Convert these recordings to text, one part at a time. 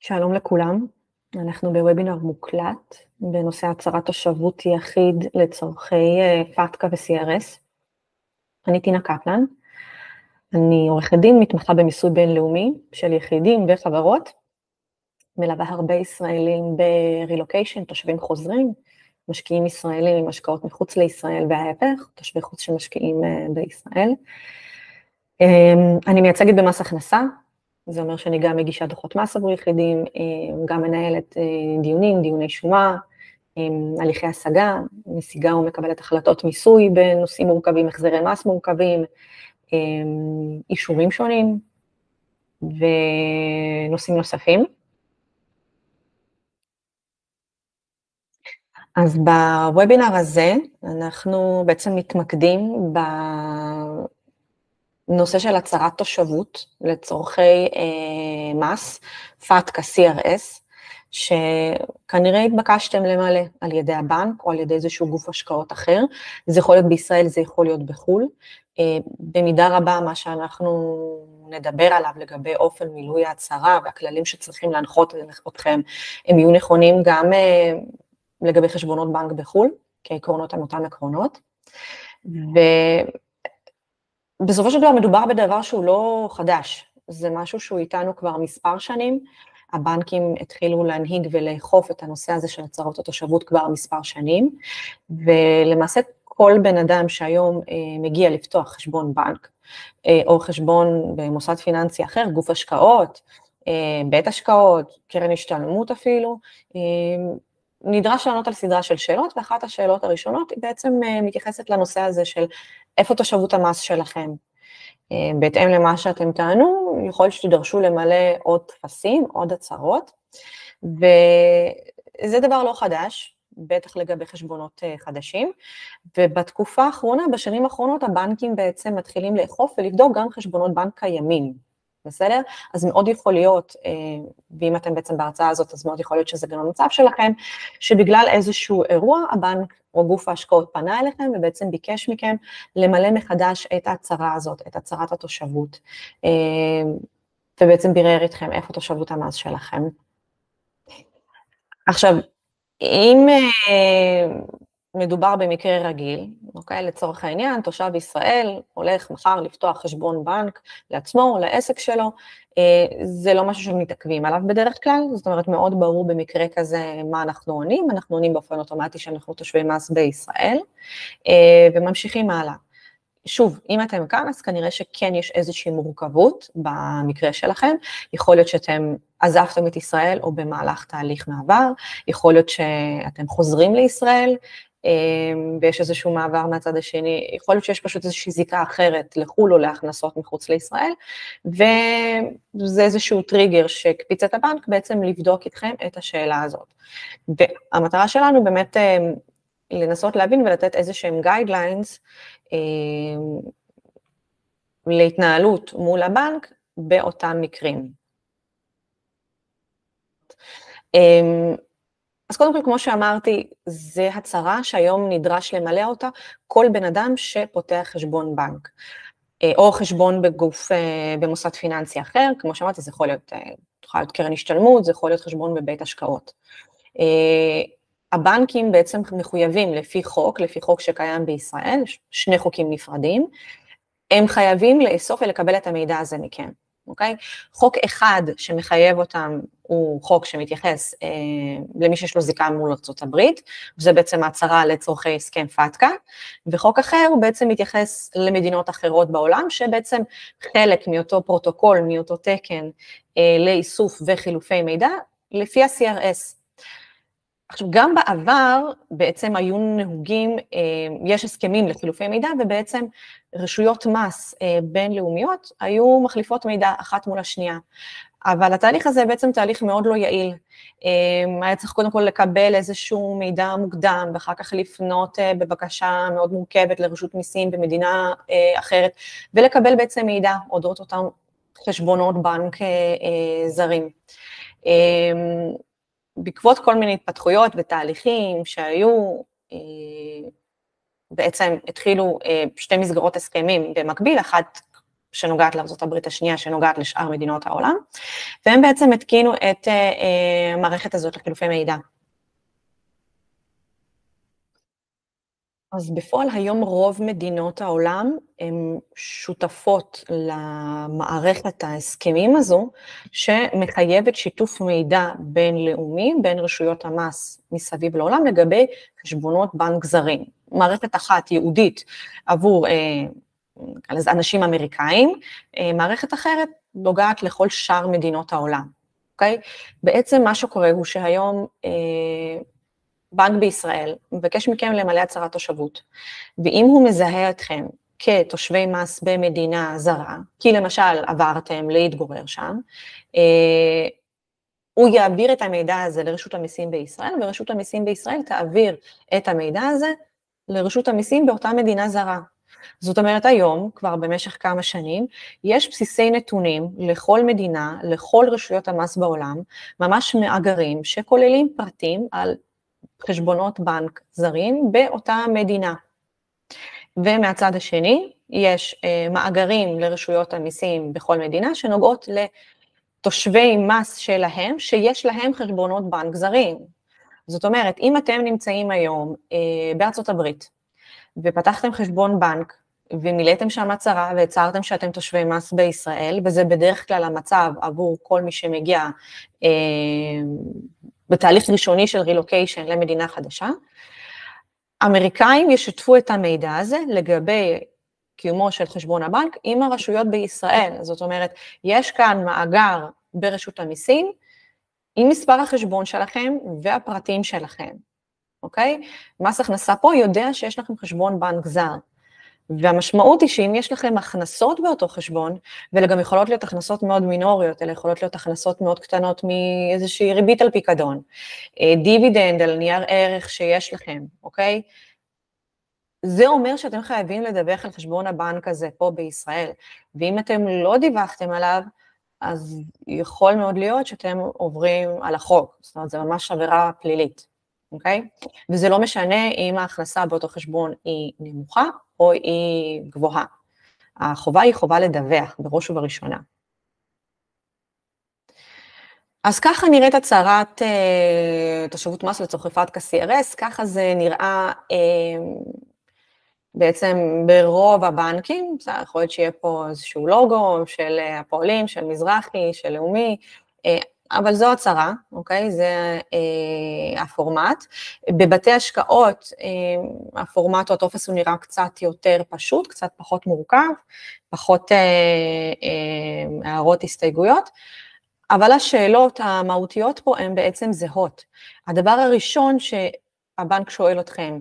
שלום לכולם, אנחנו בוובינר מוקלט בנושא הצהרת תושבות יחיד לצורכי פתקה ו-CRS. אני טינה קפלן, אני עורכת דין מתמחה במיסוי בינלאומי של יחידים וחברות, מלווה הרבה ישראלים ברילוקיישן, תושבים חוזרים, משקיעים ישראלים עם השקעות מחוץ לישראל וההפך, תושבי חוץ שמשקיעים בישראל. אני מייצגת במס הכנסה, זה אומר שאני גם מגישה דוחות מס עבור יחידים, גם מנהלת דיוני שומה, הליכי השגה, משיגה ומקבלת החלטות מיסוי בנושאים מורכבים, החזרי מס מורכבים, אישורים שונים ונושאים נוספים. אז בוובינר הזה אנחנו בעצם מתמקדים נושא של הצהרת תושבות לצורכי מס, פתקה, CRS, שכנראה התבקשתם למלא על ידי הבנק או על ידי איזשהו גוף השקעות אחר, זה יכול להיות בישראל, זה יכול להיות בחו"ל, במידה רבה מה שאנחנו נדבר עליו לגבי אופן מילוי ההצהרה והכללים שצריכים להנחות אתכם, הם יהיו נכונים גם לגבי חשבונות בנק בחו"ל, כי העקרונות הם אותם עקרונות, בסופו של דבר מדובר בדבר שהוא לא חדש, זה משהו שהוא איתנו כבר מספר שנים, הבנקים התחילו להנהיג ולאכוף את הנושא הזה של הצהרות התושבות כבר מספר שנים, ולמעשה כל בן אדם שהיום מגיע לפתוח חשבון בנק, או חשבון במוסד פיננסי אחר, גוף השקעות, בית השקעות, קרן השתלמות אפילו, נדרש לענות על סדרה של שאלות, ואחת השאלות הראשונות היא בעצם מתייחסת לנושא הזה של איפה תושבות המס שלכם. בהתאם למה שאתם טענו, יכול להיות שתדרשו למלא עוד טפסים, עוד הצהרות, וזה דבר לא חדש, בטח לגבי חשבונות חדשים, ובתקופה האחרונה, בשנים האחרונות, הבנקים בעצם מתחילים לאכוף ולבדוק גם חשבונות בנק קיימים. בסדר? אז מאוד יכול להיות, ואם אתם בעצם בהרצאה הזאת, אז מאוד יכול להיות שזה גם המצב שלכם, שבגלל איזשהו אירוע, הבנק או גוף ההשקעות פנה אליכם, ובעצם ביקש מכם למלא מחדש את ההצהרה הזאת, את הצהרת התושבות, ובעצם בירר איתכם איפה תושבות המס שלכם. עכשיו, אם מדובר במקרה רגיל, אוקיי, לצורך העניין, תושב ישראל הולך מחר לפתוח חשבון בנק לעצמו או לעסק שלו, זה לא משהו שמתעכבים עליו בדרך כלל, זאת אומרת מאוד ברור במקרה כזה מה אנחנו עונים, אנחנו עונים באופן אוטומטי שאנחנו תושבי מס בישראל, וממשיכים הלאה. שוב, אם אתם כאן, אז כנראה שכן יש איזושהי מורכבות במקרה שלכם, יכול להיות שאתם עזבתם את ישראל או במהלך תהליך מעבר, יכול להיות שאתם חוזרים לישראל, ויש איזשהו מעבר מהצד השני, יכול להיות שיש פשוט איזושהי זיקה אחרת לחול או להכנסות מחוץ לישראל, וזה איזשהו טריגר שקפיץ את הבנק בעצם לבדוק איתכם את השאלה הזאת. והמטרה שלנו באמת לנסות להבין ולתת איזשהם guidelines להתנהלות מול הבנק באותם מקרים. אז קודם כל, כמו שאמרתי, זה הצהרה שהיום נדרש למלא אותה כל בן אדם שפותח חשבון בנק, או חשבון בגוף, במוסד פיננסי אחר, כמו שאמרתי, זה יכול להיות קרן השתלמות, זה יכול להיות חשבון בבית השקעות. הבנקים בעצם מחויבים לפי חוק שקיים בישראל, שני חוקים נפרדים, הם חייבים לאסוף ולקבל את המידע הזה מכם, אוקיי? חוק אחד שמחייב אותם הוא חוק שמתייחס למי שיש לו זיקה מול ארצות הברית, וזה בעצם הצהרה לצורכי הסכם פתקה, וחוק אחר הוא בעצם מתייחס למדינות אחרות בעולם, שבעצם חלק מאותו פרוטוקול, מאותו תקן לאיסוף וחילופי מידע, לפי ה-CRS. עכשיו, גם בעבר בעצם היו נהוגים, יש הסכמים לחילופי מידע, ובעצם רשויות מס בינלאומיות היו מחליפות מידע אחת מול השנייה. אבל התהליך הזה בעצם תהליך מאוד לא יעיל. היה צריך קודם כל לקבל איזשהו מידע מוקדם, ואחר כך לפנות בבקשה מאוד מורכבת לרשות מיסים במדינה אחרת, ולקבל בעצם מידע אודות אותם חשבונות בנק זרים. בעקבות כל מיני התפתחויות ותהליכים שהיו, בעצם התחילו שתי מסגרות הסכמים במקביל, אחת שנוגעת לארצות הברית השנייה, שנוגעת לשאר מדינות העולם, והם בעצם התקינו את המערכת הזאת לחילופי מידע. אז בפועל היום רוב מדינות העולם הן שותפות למערכת ההסכמים הזו, שמחייבת שיתוף מידע בינלאומי בין רשויות המס מסביב לעולם לגבי חשבונות בנק זרים. מערכת אחת ייעודית עבור אנשים אמריקאים, מערכת אחרת נוגעת לכל שאר מדינות העולם. אוקיי? בעצם מה שקורה הוא שהיום בנק בישראל מבקש מכם למלא הצהרת תושבות, ואם הוא מזהה אתכם כתושבי מס במדינה זרה, כי למשל עברתם להתגורר שם, הוא יעביר את המידע הזה לרשות המיסים בישראל, ורשות המיסים בישראל תעביר את המידע הזה לרשות המיסים באותה מדינה זרה. זאת אומרת, היום, כבר במשך כמה שנים, יש בסיסי נתונים לכל מדינה, לכל רשויות המס בעולם, ממש מאגרים שכוללים פרטים על חשבונות בנק זרים באותה מדינה. ומהצד השני, יש מאגרים לרשויות המיסים בכל מדינה, שנוגעות לתושבי מס שלהם, שיש להם חשבונות בנק זרים. זאת אומרת, אם אתם נמצאים היום בארצות הברית, ופתחתם חשבון בנק, ומילאתם שם הצהרה, והצהרתם שאתם תושבי מס בישראל, וזה בדרך כלל המצב עבור כל מי שמגיע בתהליך ראשוני של רילוקיישן למדינה חדשה, אמריקאים ישתפו את המידע הזה לגבי קיומו של חשבון הבנק עם הרשויות בישראל. זאת אומרת, יש כאן מאגר ברשות המיסים, עם מספר החשבון שלכם והפרטים שלכם, אוקיי? מס הכנסה פה יודע שיש לכם חשבון בנק זר, והמשמעות היא שאם יש לכם הכנסות באותו חשבון, ואלה גם יכולות להיות הכנסות מאוד מינוריות, אלה יכולות להיות הכנסות מאוד קטנות מאיזושהי ריבית על פיקדון, דיבידנד על נייר ערך שיש לכם, אוקיי? זה אומר שאתם חייבים לדווח על חשבון הבנק הזה פה בישראל, ואם אתם לא דיווחתם עליו, אז יכול מאוד להיות שאתם עוברים על החוק, זאת אומרת, זה ממש עבירה פלילית, אוקיי? וזה לא משנה אם ההכנסה באותו חשבון היא נמוכה, או היא גבוהה. החובה היא חובה לדווח, בראש ובראשונה. אז ככה נראית הצהרת תושבות מס לצורכי פתקה CRS, ככה זה נראה בעצם ברוב הבנקים, זה יכול להיות שיהיה פה איזשהו לוגו של הפועלים, של מזרחי, של לאומי, אבל זו הצהרה, אוקיי? זה הפורמט. בבתי השקעות, הפורמט או הטופס הוא נראה קצת יותר פשוט, קצת פחות מורכב, פחות הערות הסתייגויות, אבל השאלות המהותיות פה הן בעצם זהות. הדבר הראשון שהבנק שואל אתכם,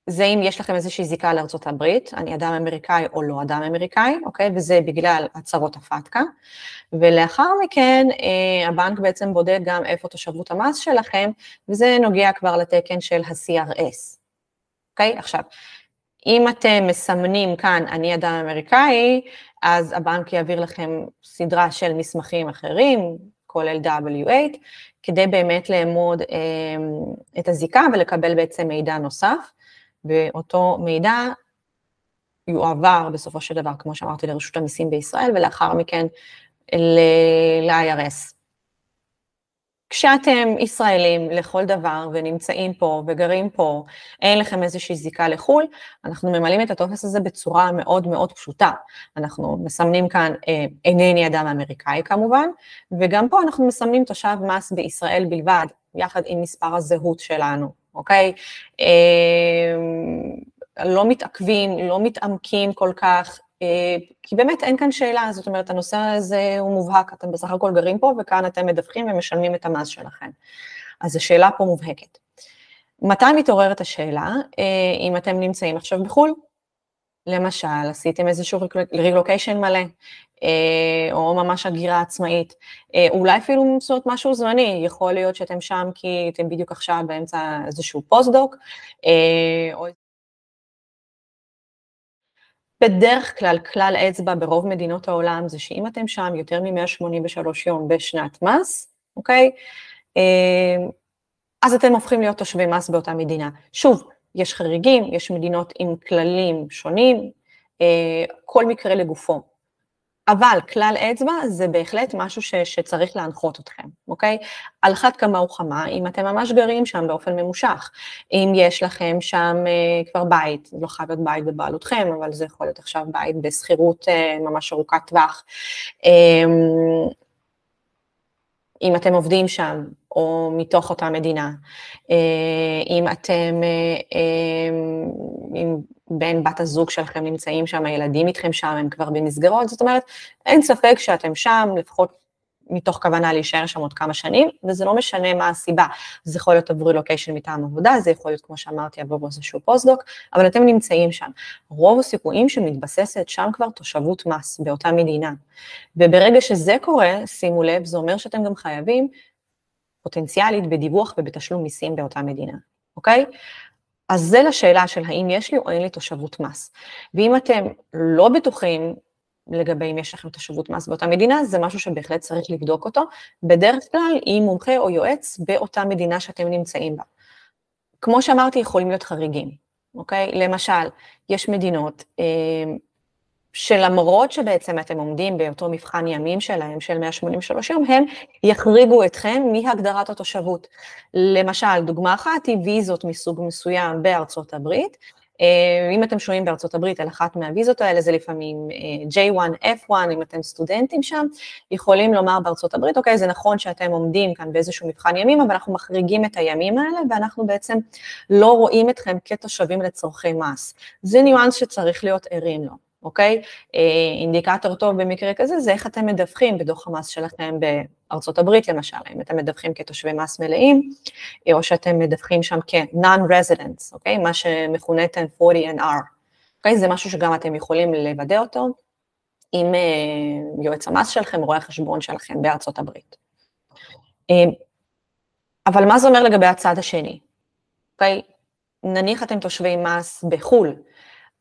זה אם יש לכם איזושהי זיקה לארצות הברית, אני אדם אמריקאי או לא אדם אמריקאי, אוקיי? וזה בגלל הצהרות הפתקה, ולאחר מכן הבנק בעצם בודק גם איפה תושבות המס שלכם, וזה נוגע כבר לתקן של ה-CRS, אוקיי? עכשיו, אם אתם מסמנים כאן אני אדם אמריקאי, אז הבנק יעביר לכם סדרה של מסמכים אחרים, כולל W8, כדי באמת לאמוד את הזיקה ולקבל בעצם מידע נוסף, ואותו מידע יועבר בסופו של דבר, כמו שאמרתי, לרשות המיסים בישראל, ולאחר מכן ל-IRS. כשאתם ישראלים לכל דבר ונמצאים פה וגרים פה, אין לכם איזושהי זיקה לחול, אנחנו ממלאים את הטופס הזה בצורה מאוד מאוד פשוטה. אנחנו מסמנים כאן אינני אדם אמריקאי כמובן, וגם פה אנחנו מסמנים תושב מס בישראל בלבד, יחד עם מספר הזהות שלנו, אוקיי? לא מתעכבים, לא מתעמקים כל כך, כי באמת אין כאן שאלה, זאת אומרת, הנושא הזה הוא מובהק, אתם בסך הכל גרים פה, וכאן אתם מדווחים ומשלמים את המס שלכם. אז השאלה פה מובהקת. מתי מתעוררת השאלה, אם אתם נמצאים עכשיו בחו"ל? למשל, עשיתם איזשהו רילוקיישן מלא, או ממש הגירה עצמאית, אולי אפילו לעשות משהו זמני, יכול להיות שאתם שם כי אתם בדיוק עכשיו באמצע איזשהו פוסט-דוק, או בדרך כלל, כלל אצבע ברוב מדינות העולם, זה שאם אתם שם יותר מ-183 יום בשנת מס, אוקיי? אז אתם הופכים להיות תושבי מס באותה מדינה. שוב, יש חריגים, יש מדינות עם כללים שונים, כל מקרה לגופו. אבל כלל אצבע זה בהחלט משהו שצריך להנחות אתכם, אוקיי? על אחת כמה וכמה, אם אתם ממש גרים שם באופן ממושך, אם יש לכם שם כבר בית, זה לא חייב להיות בית בבעלותכם, אבל זה יכול להיות עכשיו בית בסחירות ממש ארוכת טווח, אם אתם עובדים שם, או מתוך אותה מדינה, אם אתם, אם בין בת הזוג שלכם נמצאים שם, הילדים איתכם שם, הם כבר במסגרות, זאת אומרת, אין ספק שאתם שם, לפחות מתוך כוונה להישאר שם עוד כמה שנים, וזה לא משנה מה הסיבה, זה יכול להיות עבור רילוקיישן מטעם עבודה, זה יכול להיות, כמו שאמרתי, עבור איזשהו פוסט-דוק, אבל אתם נמצאים שם. רוב הסיכויים שמתבססת שם כבר תושבות מס באותה מדינה, וברגע שזה קורה, שימו לב, זה אומר שאתם גם חייבים פוטנציאלית בדיווח ובתשלום מיסים באותה מדינה, אוקיי? אז זה לשאלה של האם יש לי או אין לי תושבות מס. ואם אתם לא בטוחים לגבי אם יש לכם תושבות מס באותה מדינה, זה משהו שבהחלט צריך לבדוק אותו, בדרך כלל עם מומחה או יועץ באותה מדינה שאתם נמצאים בה. כמו שאמרתי, יכולים להיות חריגים, אוקיי? למשל, יש מדינות שלמרות שבעצם אתם עומדים באותו מבחן ימים שלהם, של 183 יום, הם יחריגו אתכם מהגדרת התושבות. למשל, דוגמה אחת היא ויזות מסוג מסוים בארצות הברית, אם אתם שוהים בארצות הברית על אחת מהוויזות האלה, זה לפעמים J1, F1, אם אתם סטודנטים שם, יכולים לומר בארצות הברית, אוקיי, זה נכון שאתם עומדים כאן באיזשהו מבחן ימים, אבל אנחנו מחריגים את הימים האלה, ואנחנו בעצם לא רואים אתכם כתושבים לצורכי מס. זה ניואנס שצריך להיות ערים לו, אוקיי? אינדיקטור טוב במקרה כזה, זה איך אתם מדווחים בדוח המס שלכם בארצות הברית, למשל, אם אתם מדווחים כתושבי מס מלאים, או שאתם מדווחים שם כ-non-residents, אוקיי? מה שמכונה 1040NR, אוקיי? זה משהו שגם אתם יכולים לוודא אותו עם יועץ המס שלכם, רואה החשבון שלכם בארצות הברית. אבל מה זה אומר לגבי הצד השני? אוקיי? נניח אתם תושבי מס בחול,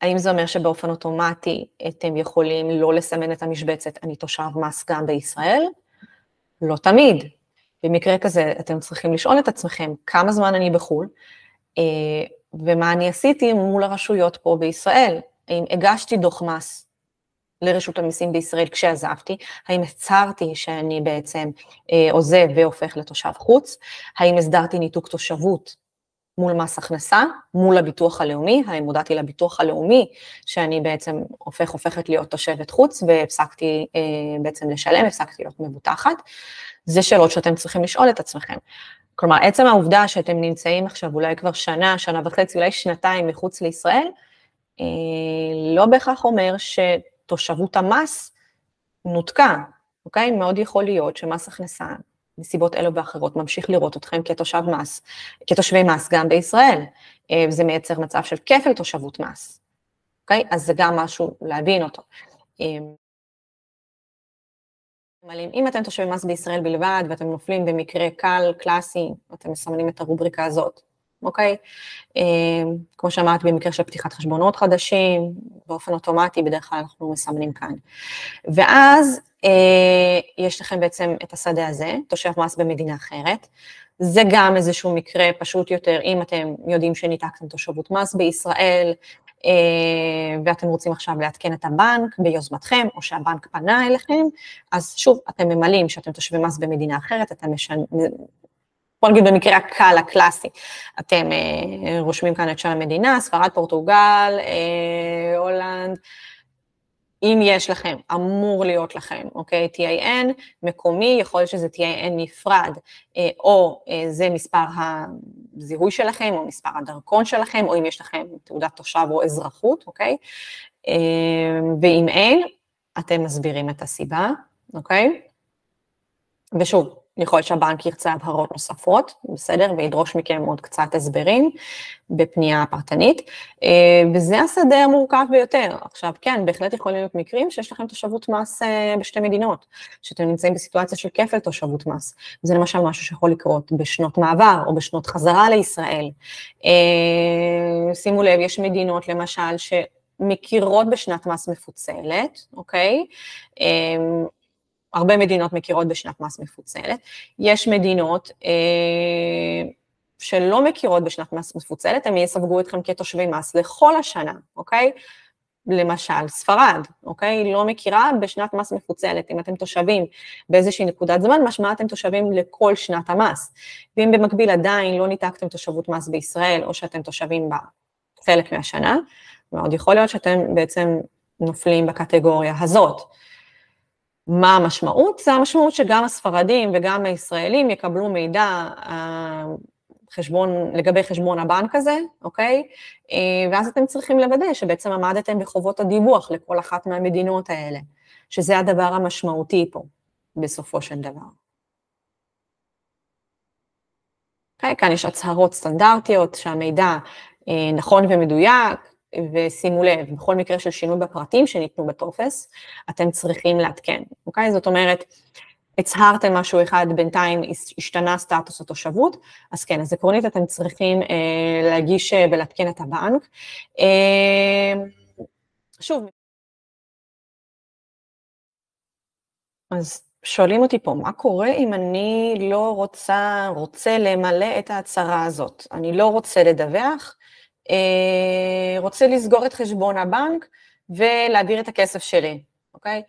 האם זה אומר שבאופן אוטומטי אתם יכולים לא לסמן את המשבצת, אני תושב מס גם בישראל? לא תמיד. במקרה כזה אתם צריכים לשאול את עצמכם כמה זמן אני בחול, ומה אני עשיתי מול הרשויות פה בישראל. האם הגשתי דוח מס לרשות המיסים בישראל כשעזבתי, האם הצהרתי שאני בעצם עוזב והופך לתושב חוץ, האם הסדרתי ניתוק תושבות, מול מס הכנסה, מול הביטוח הלאומי, האם הודעתי לביטוח הלאומי שאני בעצם הופכת להיות תושבת חוץ, והפסקתי בעצם לשלם, הפסקתי להיות מבוטחת. זה שאלות שאתם צריכים לשאול את עצמכם. כלומר, עצם העובדה שאתם נמצאים עכשיו אולי כבר שנה, שנה וחצי, אולי שנתיים מחוץ לישראל, לא בהכרח אומר שתושבות המס נותקה, אוקיי? מאוד יכול להיות שמס הכנסה, מסיבות אלו ואחרות, ממשיך לראות אתכם כתושבי מס גם בישראל, וזה מייצר מצב של כפל תושבות מס, אוקיי? אז זה גם משהו להבין אותו. אם אתם תושבי מס בישראל בלבד, ואתם נופלים במקרה קל, קלאסי, אתם מסמנים את הרובריקה הזאת, אוקיי? כמו שאמרת, במקרה של פתיחת חשבונות חדשים, באופן אוטומטי, בדרך כלל אנחנו מסמנים כאן. ואז יש לכם בעצם את השדה הזה, תושב מס במדינה אחרת, זה גם איזשהו מקרה פשוט יותר, אם אתם יודעים שניתקתם תושבות מס בישראל, ואתם רוצים עכשיו לעדכן את הבנק ביוזמתכם, או שהבנק פנה אליכם, אז שוב, אתם ממלאים שאתם תושבי מס במדינה אחרת, אתם בוא נגיד במקרה הקל, הקלאסי, אתם רושמים כאן את שם המדינה, ספרד, פורטוגל, הולנד, אם יש לכם, אמור להיות לכם, אוקיי, TIN מקומי, יכול להיות שזה TIN נפרד, או זה מספר הזיהוי שלכם, או מספר הדרכון שלכם, או אם יש לכם תעודת תושב או אזרחות, אוקיי, ואם אין, אתם מסבירים את הסיבה, אוקיי, ושוב, יכול להיות שהבנק ירצה הבהרות נוספות, בסדר, וידרוש מכם עוד קצת הסברים בפנייה פרטנית, וזה השדה המורכב ביותר. עכשיו, כן, בהחלט יכולים להיות מקרים שיש לכם תושבות מס בשתי מדינות, שאתם נמצאים בסיטואציה של כפל תושבות מס, וזה למשל משהו שיכול לקרות בשנות מעבר, או בשנות חזרה לישראל. שימו לב, יש מדינות למשל שמכירות בשנת מס מפוצלת, אוקיי? הרבה מדינות מכירות בשנת מס מפוצלת, יש מדינות שלא מכירות בשנת מס מפוצלת, הם יסווגו אתכם כתושבי מס לכל השנה, אוקיי? למשל, ספרד, אוקיי? לא מכירה בשנת מס מפוצלת. אם אתם תושבים באיזושהי נקודת זמן, משמע אתם תושבים לכל שנת המס. ואם במקביל עדיין לא ניתקתם תושבות מס בישראל, או שאתם תושבים בה חלק מהשנה, מאוד יכול להיות שאתם בעצם נופלים בקטגוריה הזאת. מה המשמעות? זה המשמעות שגם הספרדים וגם הישראלים יקבלו מידע לגבי חשבון הבנק הזה, אוקיי? ואז אתם צריכים לוודא שבעצם עמדתם בחובות הדיווח לכל אחת מהמדינות האלה, שזה הדבר המשמעותי פה, בסופו של דבר. אוקיי, כאן יש הצהרות סטנדרטיות שהמידע נכון ומדויק, ושימו לב, בכל מקרה של שינוי בפרטים שניתנו בטופס, אתם צריכים לעדכן, אוקיי? זאת אומרת, הצהרתם משהו אחד, בינתיים השתנה סטטוס התושבות, אז כן, אז עקרונית אתם צריכים להגיש ולעדכן את הבנק. שוב, אז שואלים אותי פה, מה קורה אם אני לא רוצה למלא את ההצהרה הזאת? אני לא רוצה לדווח, רוצה לסגור את חשבון הבנק ולהעביר את הכסף שלי, אוקיי?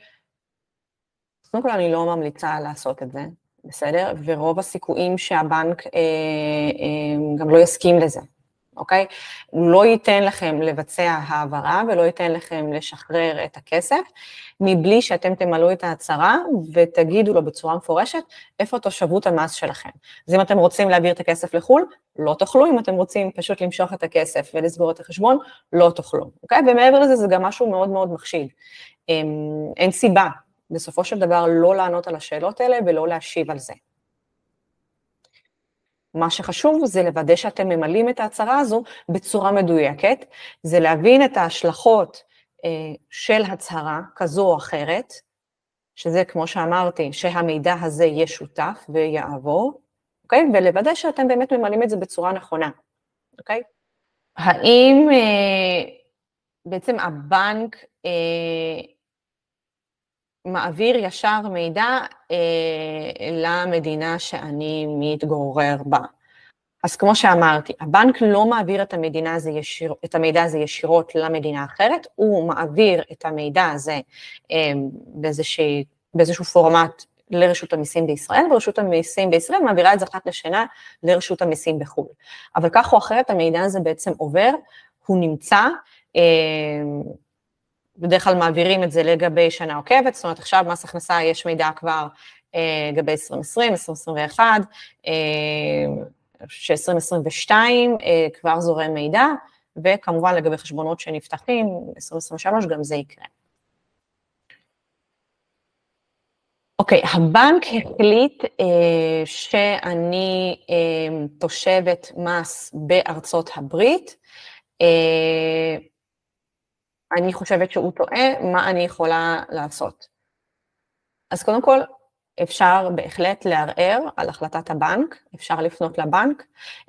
קודם כל אני לא ממליצה לעשות את זה, בסדר? ורוב הסיכויים שהבנק גם לא יסכים לזה, אוקיי? הוא לא ייתן לכם לבצע העברה ולא ייתן לכם לשחרר את הכסף, מבלי שאתם תמלאו את ההצהרה ותגידו לו בצורה מפורשת איפה תושבות המס שלכם. אז אם אתם רוצים להעביר את הכסף לחו"ל, לא תוכלו, אם אתם רוצים פשוט למשוך את הכסף ולסגור את החשבון, לא תוכלו, אוקיי? ומעבר לזה זה גם משהו מאוד מאוד מחשיד. אין סיבה. בסופו של דבר לא לענות על השאלות האלה ולא להשיב על זה. מה שחשוב זה לוודא שאתם ממלאים את ההצהרה הזו בצורה מדויקת, זה להבין את ההשלכות של הצהרה כזו או אחרת, שזה כמו שאמרתי, שהמידע הזה יהיה שותף ויעבור, אוקיי? ולוודא שאתם באמת ממלאים את זה בצורה נכונה, אוקיי? האם בעצם הבנק מעביר ישר מידע למדינה שאני מתגורר בה. אז כמו שאמרתי, הבנק לא מעביר את המידע הזה ישירות למדינה אחרת, הוא מעביר את המידע הזה באיזשהו פורמט לרשות המיסים בישראל, ורשות המיסים בישראל מעבירה את זה אחת לשנה לרשות המיסים בחו"ל. אבל כך או אחרת המידע הזה בעצם עובר, הוא נמצא, בדרך כלל מעבירים את זה לגבי שנה עוקבת, זאת אומרת עכשיו מס הכנסה יש מידע כבר לגבי 2020, 2021, ש-2022 כבר זורם מידע, וכמובן לגבי חשבונות שנפתחים, 2023 גם זה יקרה. אוקיי, הבנק החליט שאני תושבת מס בארצות הברית, אני חושבת שהוא טועה, מה אני יכולה לעשות? אז קודם כל, אפשר בהחלט לערער על החלטת הבנק, אפשר לפנות לבנק,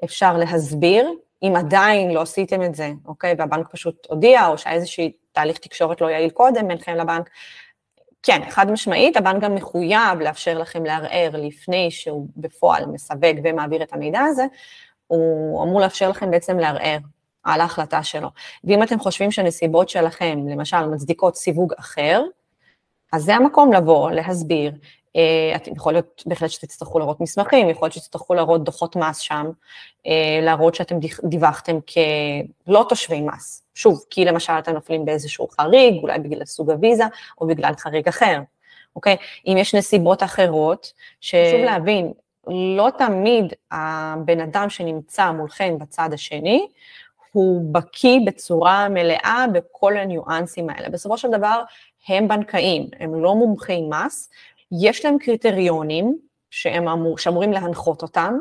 אפשר להסביר, אם עדיין לא עשיתם את זה, אוקיי, והבנק פשוט הודיע, או שאיזושהי תהליך תקשורת לא יעיל קודם, בינכם לבנק, כן, חד משמעית, הבנק גם מחויב לאפשר לכם לערער לפני שהוא בפועל מסווג ומעביר את המידע הזה, הוא אמור לאפשר לכם בעצם לערער על ההחלטה שלו. ואם אתם חושבים שהנסיבות שלכם, למשל, מצדיקות סיווג אחר, אז זה המקום לבוא, להסביר, יכול להיות בהחלט שתצטרכו להראות מסמכים, יכול להיות שתצטרכו להראות דוחות מס שם, להראות שאתם דיווחתם כלא תושבי מס. שוב, כי למשל אתם נופלים באיזשהו חריג, אולי בגלל סוג הוויזה, או בגלל חריג אחר, אוקיי? אם יש נסיבות אחרות, ששוב להבין, לא תמיד הבן אדם שנמצא מולכם בצד השני, הוא בקיא בצורה מלאה בכל הניואנסים האלה. בסופו של דבר, הם בנקאים, הם לא מומחי מס, יש להם קריטריונים שאמורים להנחות אותם,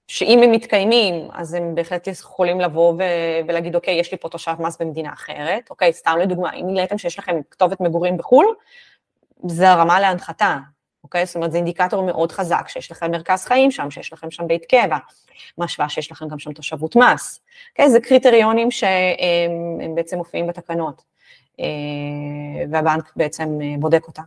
שאם הם מתקיימים, אז הם בהחלט יכולים לבוא ולהגיד, אוקיי, יש לי פה תושב מס במדינה אחרת, אוקיי, סתם לדוגמה, אם נראיתם שיש לכם כתובת מגורים בחו"ל, זה הרמה להנחתה, אוקיי, זאת אומרת, זה אינדיקטור מאוד חזק, שיש לכם מרכז חיים שם, שיש לכם שם בית קבע, משוואה שיש לכם גם שם תושבות מס, אוקיי, זה קריטריונים שהם בעצם מופיעים בתקנות, והבנק בעצם בודק אותם.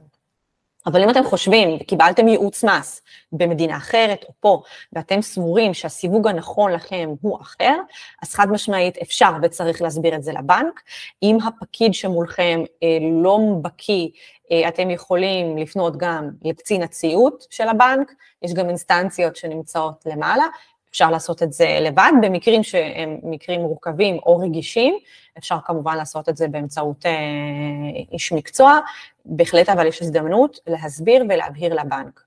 אבל אם אתם חושבים, קיבלתם ייעוץ מס במדינה אחרת או פה, ואתם סבורים שהסיווג הנכון לכם הוא אחר, אז חד משמעית אפשר וצריך להסביר את זה לבנק. אם הפקיד שמולכם לא בקיא, אתם יכולים לפנות גם לקצין הציות של הבנק, יש גם אינסטנציות שנמצאות למעלה, אפשר לעשות את זה לבד, במקרים שהם מקרים מורכבים או רגישים, אפשר כמובן לעשות את זה באמצעות איש מקצוע, בהחלט אבל יש הזדמנות להסביר ולהבהיר לבנק.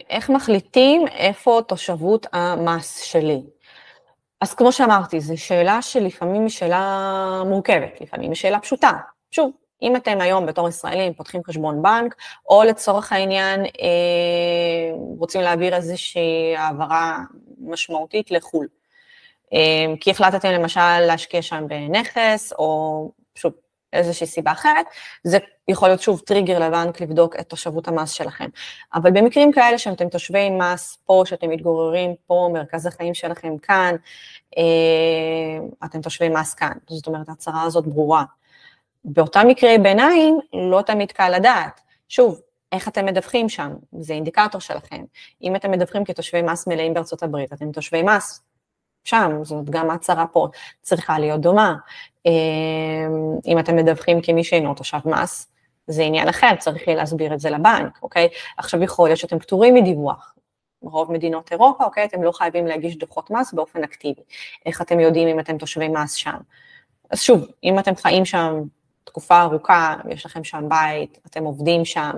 איך מחליטים איפה תושבות המס שלי? אז כמו שאמרתי, זו שאלה שלפעמים היא שאלה מורכבת, לפעמים היא שאלה פשוטה. שוב, אם אתם היום בתור ישראלים פותחים חשבון בנק, או לצורך העניין רוצים להעביר איזושהי העברה משמעותית לחו"ל, כי החלטתם למשל להשקיע שם בנכס, או שוב איזושהי סיבה אחרת, זה יכול להיות שוב טריגר לבנק לבדוק את תושבות המס שלכם. אבל במקרים כאלה שאתם תושבי מס פה, שאתם מתגוררים פה, מרכז החיים שלכם כאן, אתם תושבי מס כאן, זאת אומרת ההצהרה הזאת ברורה. באותם מקרי ביניים לא תמיד קל לדעת. שוב, איך אתם מדווחים שם? זה אינדיקטור שלכם. אם אתם מדווחים כתושבי מס מלאים בארצות הברית, אתם תושבי מס שם, זאת גם ההצהרה פה צריכה להיות דומה. אם אתם מדווחים כמי שאינו תושב מס, זה עניין אחר, צריך להסביר את זה לבנק, אוקיי? עכשיו יכול להיות שאתם פטורים מדיווח. ברוב מדינות אירופה, אוקיי? אתם לא חייבים להגיש דוחות מס באופן אקטיבי. איך אתם יודעים אם אתם תושבי מס שם? אז שוב, אם אתם חיים שם תקופה ארוכה, יש לכם שם בית, אתם עובדים שם,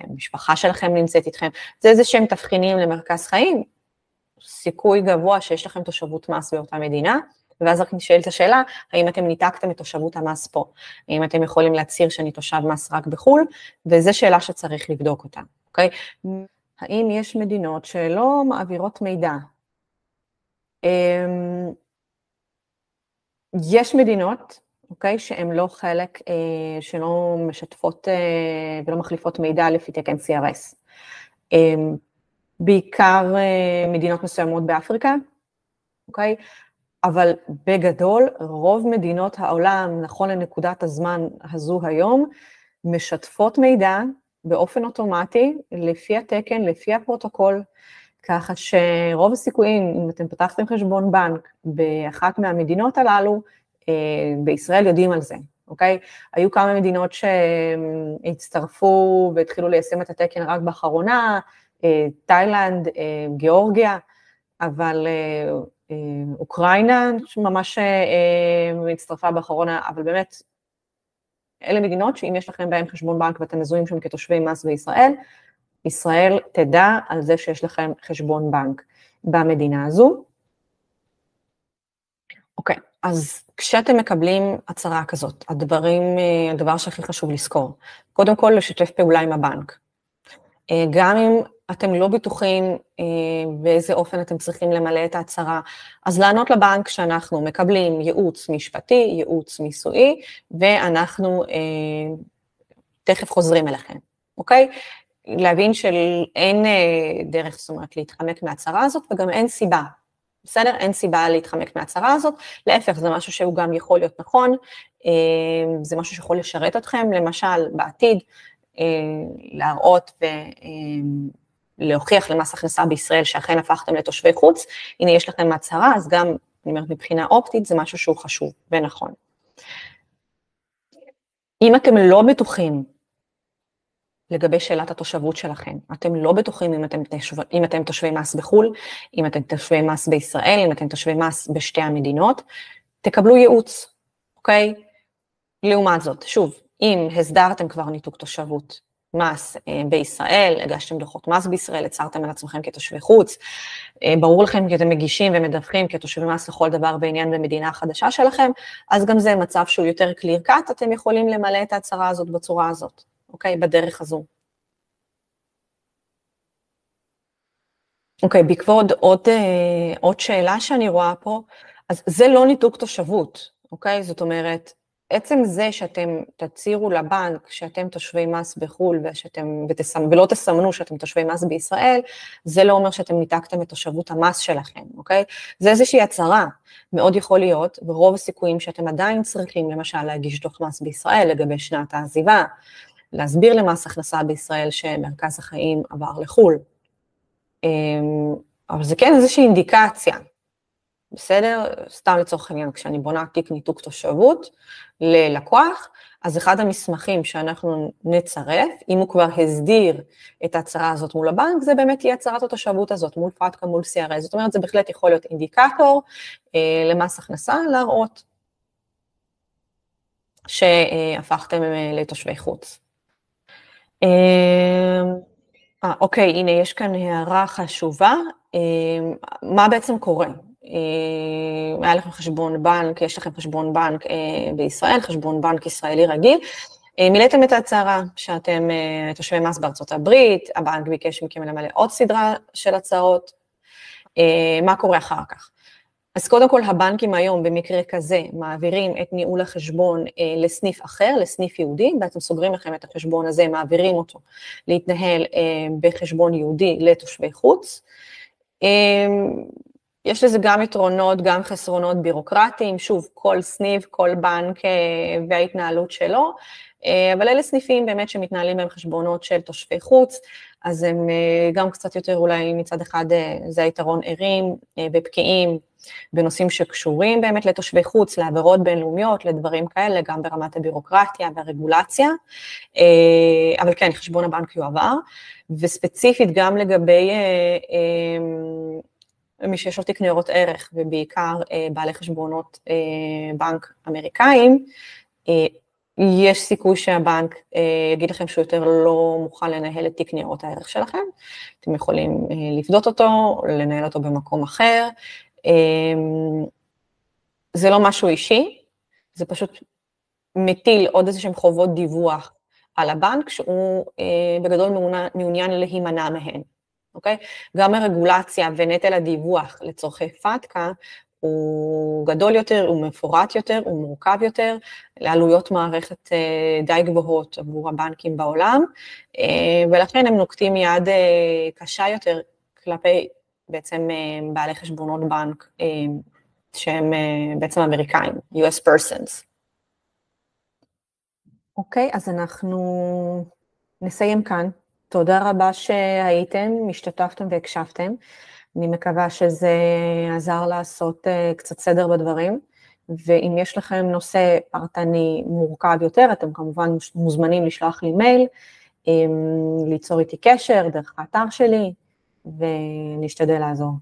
משפחה שלכם נמצאת איתכם, זה איזה שהם תבחינים למרכז חיים, סיכוי גבוה שיש לכם תושבות מס באותה מדינה, ואז רק נשאלת השאלה, האם אתם ניתקתם את תושבות המס פה, האם אתם יכולים להצהיר שאני תושב מס רק בחו"ל, וזו שאלה שצריך לבדוק אותה, אוקיי? האם יש מדינות שלא מעבירות מידע? יש מדינות, אוקיי, שהן לא חלק, שלא משתפות ולא מחליפות מידע לפי תקן CRS. בעיקר מדינות מסוימות באפריקה, אוקיי? אבל בגדול, רוב מדינות העולם, נכון לנקודת הזמן הזו היום, משתפות מידע באופן אוטומטי, לפי התקן, לפי הפרוטוקול, ככה שרוב הסיכויים, אם אתם פתחתם חשבון בנק באחת מהמדינות הללו, בישראל יודעים על זה, אוקיי? היו כמה מדינות שהצטרפו והתחילו ליישם את התקן רק באחרונה, תאילנד, גיאורגיה, אבל אוקראינה ממש הצטרפה באחרונה, אבל באמת, אלה מדינות שאם יש לכם בהם חשבון בנק ואתם מזוהים שם כתושבי מס בישראל, ישראל תדע על זה שיש לכם חשבון בנק במדינה הזו. אוקיי, אז כשאתם מקבלים הצהרה כזאת, הדבר שהכי חשוב לזכור, קודם כל לשתף פעולה עם הבנק. גם אם אתם לא בטוחים באיזה אופן אתם צריכים למלא את ההצהרה, אז לענות לבנק שאנחנו מקבלים ייעוץ משפטי, ייעוץ מיסוי, ואנחנו תכף חוזרים אליכם, אוקיי? להבין שאין דרך, זאת אומרת, להתחמק מההצהרה הזאת, וגם אין סיבה, בסדר? אין סיבה להתחמק מההצהרה הזאת, להפך, זה משהו שהוא גם יכול להיות נכון, זה משהו שיכול לשרת אתכם, למשל, בעתיד, להראות ולהוכיח למס הכנסה בישראל שאכן הפכתם לתושבי חוץ, הנה יש לכם הצהרה, אז גם, אני אומרת, מבחינה אופטית, זה משהו שהוא חשוב ונכון. אם אתם לא בטוחים לגבי שאלת התושבות שלכם, אתם לא בטוחים אם אתם תושבי מס בחו"ל, אם אתם תושבי מס בישראל, אם אתם תושבי מס בשתי המדינות, תקבלו ייעוץ, אוקיי? לעומת זאת, שוב, אם הסדרתם כבר ניתוק תושבות מס בישראל, הגשתם דוחות מס בישראל, הצהרתם על עצמכם כתושבי חוץ, ברור לכם כי אתם מגישים ומדווחים כתושבי מס לכל דבר בעניין במדינה החדשה שלכם, אז גם זה מצב שהוא יותר קליר קאט, אתם יכולים למלא את ההצהרה הזאת בצורה הזאת, אוקיי, בדרך הזו. אוקיי, בעקבות עוד שאלה שאני רואה פה, אז זה לא ניתוק תושבות, אוקיי, זאת אומרת, עצם זה שאתם תצהירו לבנק שאתם תושבי מס בחו"ל ולא תסמנו שאתם תושבי מס בישראל, זה לא אומר שאתם ניתקתם את תושבות המס שלכם, אוקיי? זה איזושהי הצהרה, מאוד יכול להיות, ברוב הסיכויים שאתם עדיין צריכים למשל להגיש דוח מס בישראל לגבי שנת העזיבה, להסביר למס הכנסה בישראל שמרכז החיים עבר לחול. אבל זה כן איזושהי אינדיקציה, בסדר? סתם לצורך העניין, כשאני בונה תיק ניתוק תושבות ללקוח, אז אחד המסמכים שאנחנו נצרף, אם הוא כבר הסדיר את ההצהרה הזאת מול הבנק, זה באמת תהיה הצהרת התושבות הזאת, מול פרטקה, מול CRS, זאת אומרת, זה בהחלט יכול להיות אינדיקטור למס הכנסה, להראות שהפכתם לתושבי חוץ. אוקיי, הנה יש כאן הערה חשובה, מה בעצם קורה? היה לכם חשבון בנק, יש לכם חשבון בנק בישראל, חשבון בנק ישראלי רגיל, מילאתם את ההצהרה שאתם תושבי מס בארצות הברית, הבנק ביקש מכם למלא עוד סדרה של הצהרות, מה קורה אחר כך? אז קודם כל הבנקים היום במקרה כזה מעבירים את ניהול החשבון לסניף אחר, לסניף יהודי, בעצם סוגרים לכם את החשבון הזה, מעבירים אותו להתנהל בחשבון יהודי לתושבי חוץ. יש לזה גם יתרונות, גם חסרונות בירוקרטיים, שוב, כל סניף, כל בנק וההתנהלות שלו, אבל אלה סניפים באמת שמתנהלים בהם חשבונות של תושבי חוץ, אז הם גם קצת יותר אולי מצד אחד זה היתרון ערים ובקיאים בנושאים שקשורים באמת לתושבי חוץ, לעבירות בינלאומיות, לדברים כאלה, גם ברמת הבירוקרטיה והרגולציה, אבל כן, חשבון הבנק יועבר, וספציפית גם לגבי מי שיש לו תיק ניירות ערך, ובעיקר בעלי חשבונות בנק אמריקאים, יש סיכוי שהבנק יגיד לכם שהוא יותר לא מוכן לנהל את תיק ניירות הערך שלכם, אתם יכולים לפדות אותו, לנהל אותו במקום אחר, זה לא משהו אישי, זה פשוט מטיל עוד איזשהם חובות דיווח על הבנק, שהוא בגדול מעוניין להימנע מהן, אוקיי? גם הרגולציה ונטל הדיווח לצורכי פתקה, הוא גדול יותר, הוא מפורט יותר, הוא מורכב יותר, לעלויות מערכת די גבוהות עבור הבנקים בעולם, ולכן הם נוקטים יד קשה יותר כלפי בעצם בעלי חשבונות בנק, שהם בעצם אמריקאים, US persons. אוקיי, אז אנחנו נסיים כאן. תודה רבה שהייתם, השתתפתם והקשבתם. אני מקווה שזה עזר לעשות קצת סדר בדברים, ואם יש לכם נושא פרטני מורכב יותר, אתם כמובן מוזמנים לשלוח לי מייל, ליצור איתי קשר דרך האתר שלי, ונשתדל לעזור.